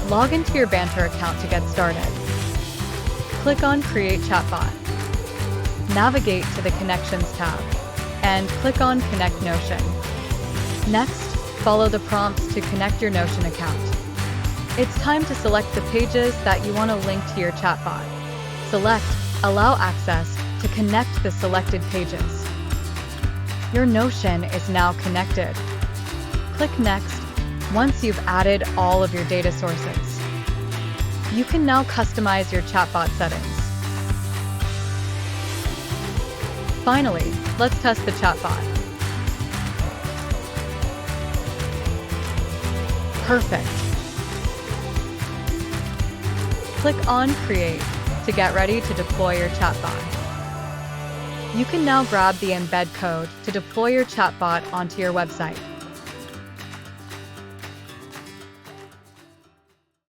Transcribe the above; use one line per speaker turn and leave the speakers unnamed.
Log into your bntr account to get started. Click on Create Chatbot. Navigate to the Connections tab and click on Connect Notion. Next, follow the prompts to connect your Notion account. It's time to select the pages that you want to link to your chatbot. Select Allow Access to connect the selected pages. Your Notion is now connected. Click Next once you've added all of your data sources. You can now customize your chatbot settings. Finally, let's test the chatbot. Perfect. Click on Create to get ready to deploy your chatbot. You can now grab the embed code to deploy your chatbot onto your website.